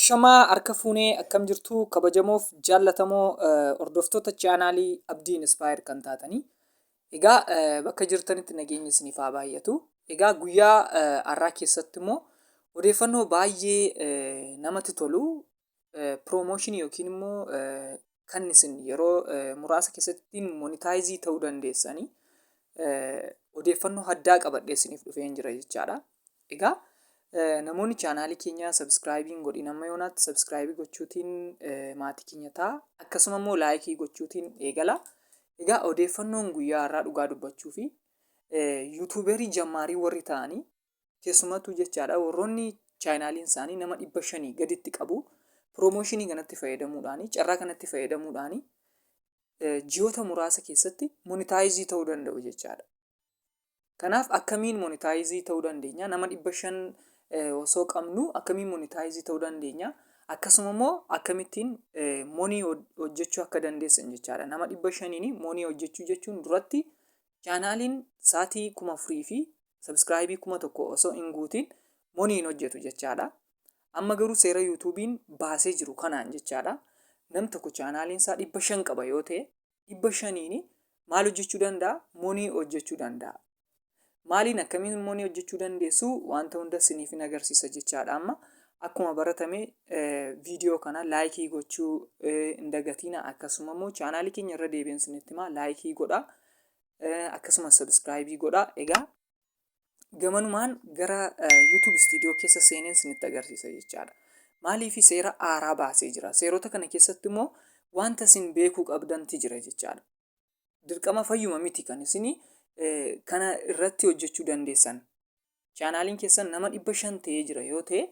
Ashamaa harka fuunee akkam jirtu kabajamoof jaallatamoo hordoftoota chaanaalii Abdiin Inspire kan taatanii. Egaa bakka jirtanitti nageenyi isiniif haa baay'atu. Egaa guyyaa har'aa keessatti immoo odeeffannoo baay'ee namatti tolu piroomooshinii yookiin immoo kan isin yeroo muraasa keessatti monitaayizii ta'uu dandeessanii odeeffannoo addaa qabadhee isiniif dhufee jira jechaadha. Egaa namoonni chaanaalii keenya sabskraayibii godhin amma yoonaatti sabskraayibii gochuutiin maatii keenya ta'a. Akkasuma immoo laayikii gochuutiin eegala. Egaa odeeffannoon guyyaa har'aa dhugaa dubbachuu fi yuutuuberii jammaarii warri ta'anii keessumattuu jechaadha warroonni chaanaaliin isaanii nama 500 gaditti qabu piroomooshinii kanatti fayyadamuudhaanii carraa kanatti fayyadamuudhaanii ji'oota muraasa keessatti monitaayizii ta'uu danda'u jechaadha. Kanaaf akkamiin monitaayizii ta'uu dandeenya? Nama 500 osoo qabnu akkamiin monitaayizii ta'uu dandeenya? Akkasuma immoo akkamittiin monii hojjechuu akka dandeessan jechaadha. Nama 500 monii hojjechuu jechuun duratti chaanaaliin sa'aatii 4,000 fi sabskraayibii 1,000 osoo hin guutiin monii hin hojjetu jechaadha. Amma garuu seera yuutuubiin baasee jiru kanaan jechaadha. Nam tokko chaanaaliin isaa 500 qaba yoo ta'e 500 maal hojjechuu danda'a? Monii hojjechuu danda'a. Maaliin akkamiin monii hojjechuu dandeessu wanta hunda isiniif hin agarsiisa jechaadha. Amma akkuma baratame viidiyoo kana laayikii gochuu hin dagatina. Akkasuma immoo chaanaalii keenya irra deebiin isinitti himaa laayikii godhaa. Akkasuma sabskraayibii godhaa. Egaa gamanumaan gara YouTube studio keessa seeneen isinitti agarsiisa jechaadha. Maaliif seera haaraa baasee jira? Seerota kana keessatti immoo wanta isin beekuu qabdanti jira jechaadha. Dirqama fayyuma miti kan isinii kana irratti hojjechuu dandeessan. Chaanaaliin keessan nama 500 ta'ee jira yoo ta'e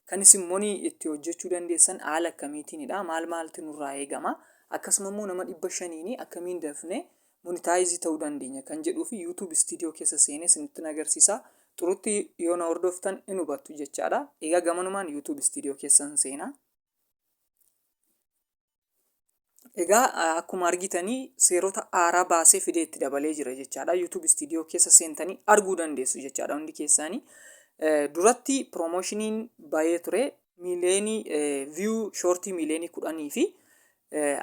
kan isin monii itti hojjechuu dandeessan haala akkamiitiinidha? Maaltu nurraa eegama? Akkasuma immoo nama 500 akkamiin dafnee monitaayizii ta'uu dandeenya kan jedhuu fi YouTube studio keessa seenee isinitti agarsiisa. Xurutti yoo na hordoftan hin hubattu jechaadha. Egaa gamanumaan YouTube studio keessan seenaa. Egaa akkuma argitanii seerota haaraa baasee fidee itti dabalee jira jechaadha. YouTube studio keessa seentanii arguu dandeessu jechaadha hundi keessaanii. Duratti piroomoshiniin baay'ee ture miileenii view shortii miileenii 10 fi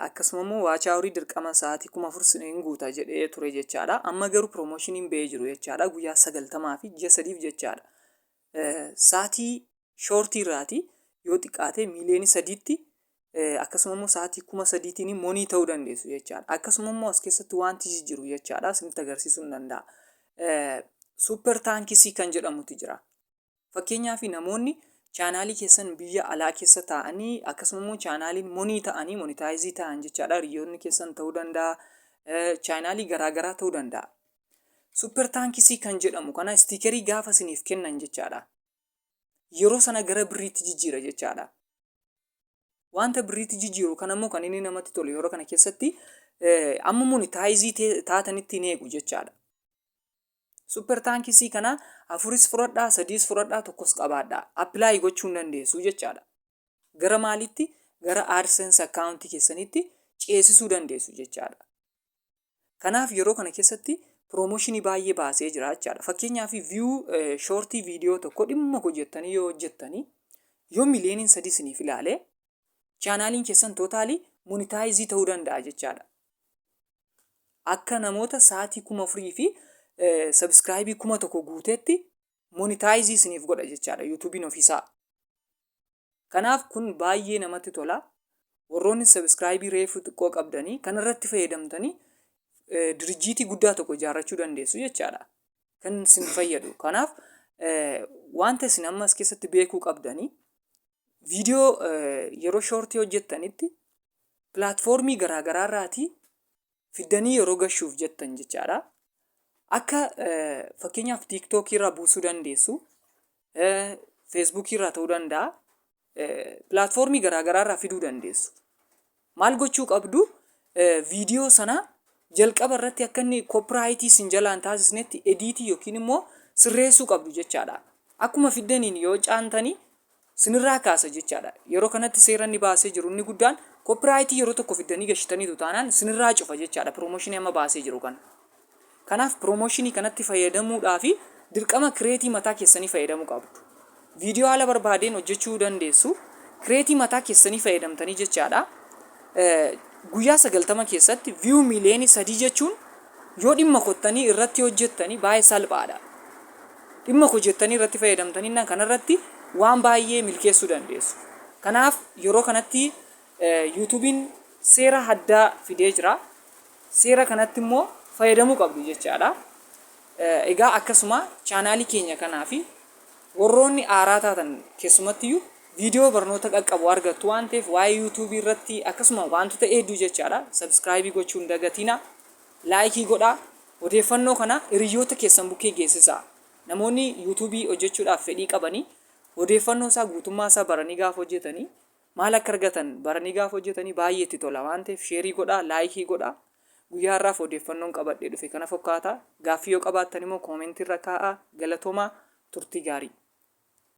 akkasuma immoo waachaaworii dirqama sa'aatii 4,000 hin guuta jedhee ture jechaadha. Amma garuu piroomoshiniin ba'ee jiru jechaadha. Guyyaa 90 fi ji'a 3 jechaadha. Sa'aatii shortii irraati yoo xiqqaate miileenii 3tti akkasuma immoo sa'aatii 3,000tiin monii ta'uu dandeessu jechaadha. Akkasuma immoo as keessatti wanti jiru jechaadha isinitti agarsiisuu hin danda'a. Suuper taankisii kan jedhamutu jira. Fakkeenyaaf namoonni chaanaalii keessan biyya alaa keessa taa'anii akkasuma immoo chaanaaliin monii ta'anii monitaayizii ta'an jechaadha. Hiriyoonni keessan ta'uu danda'a. Chaanaalii garaagaraa ta'uu danda'a. Suuper taankisii kan jedhamu kana istiikerii gaafa isiniif kennan jechaadha. Yeroo sana gara birriitti jijjiira jechaadha. Wanta birriitti jijjiiru kan ammoo kan inni namatti tolu yeroo kana keessatti amma monitaayizii taatanitti hin eegu jechaadha. Suuper taankisii kana 4 fudhadhaa 3 fudhadhaa 1 qabaadhaa appilaayi gochuu dandeessu jechaadha. Gara maalitti? Gara AdSense akkaawuntii keessanitti ceesisuu dandeessu jechaadha. Kanaaf yeroo kana keessatti piroomooshinii baay'ee baasee jira jechaadha. Fakkeenyaaf view shortii viidiyoo tokko dhimma hojjettanii yoo hojjettanii yoo miiliyooniin 3 isiniif ilaalee chaanaaliin keessan tootaalii monitaayizii ta'uu danda'a jechaadha. Akka namoota sa'aatii 4,000 fi sabskraayibii 1,000 guuteetti monitaayizii isiniif godha jechaadha yuutuubiin ofiisaa. Kanaaf kun baay'ee namatti tola. Warroonni sabskraayibii reefuu xiqqoo qabdanii kanarratti fayyadamtanii dirjiitii guddaa tokko ijaarrachuu dandeessu jechaadha. Kan isin fayyadu. Kanaaf wanta isin amma as keessatti beekuu qabdanii viidiyoo yeroo shortii hojjettanitti pilaatfoormii garaagaraa irraatii fiddanii yeroo gashuuf jettan jechaadha. Akka fakkeenyaaf TikTok irraa buusuu dandeessu, Facebook irraa ta'uu danda'a, pilaatfoormii garaagaraa irraa fiduu dandeessu. Maal gochuu qabdu? Viidiyoo sana jalqaba irratti akka inni koopiraayitii isin jalaan taasisnetti ediitii yookiin immoo sirreessuu qabdu jechaadha. Akkuma fiddaniin yoo caantanii sinirraa kaasa jechaadha. Yeroo kanatti seeraan inni baasee jiru inni guddaan koopiraayitii yeroo tokko fiddanii gashitaniitu taanaan sinirraa cufa jechaadha piroomooshinii amma baasee jiru kana. Kanaaf piroomooshinii kanatti fayyadamuudhaaf dirqama kireetii mataa keessanii fayyadamuu qabdu. Viidiyoo haala barbaadeen hojjechuu dandeessu. kireetii mataa keessanii fayyadamtanii jechaadha. Guyyaa 90 keessatti viyuu miiliyoonii 3 jechuun yoo dhimma kottanii irratti hojjettanii baay'ee salphaadha. Dhimma hojjettanii irratti fayyadamtanii kanarratti waan baay'ee milkeessuu dandeessu. Kanaaf yeroo kanatti YouTube'n seera addaa fidee jira. Seera kanatti immoo fayyadamuu qabdu jechaadha. Egaa akkasuma chaanaalii keenya kanaa fi warroonni haaraa taatan keessumattiyyuu viidiyoo barnoota qaqqabu argattu waan ta'eef waa'ee YouTube irratti akkasuma wantoota hedduu jechaadha. Subscribe gochuu hin dagatina. Laayikii godhaa. Odeeffannoo kana hiriyoota keessan bukkee geessisaa. Namoonni YouTube hojjechuudhaaf fedhii qabanii odeeffannoo isaa guutummaa isaa baranii gaafa hojjetanii maal akka argatan baranii gaafa hojjetanii baay'ee itti tola waan ta'eef sheerii godhaa, laayikii godhaa. Guyyaa har'aaf odeeffannoon qabadhee dhufe kana fakkaata. Gaaffii yoo qabaattan immoo koomentii irra kaa'aa. Galatoomaa, turtii gaarii.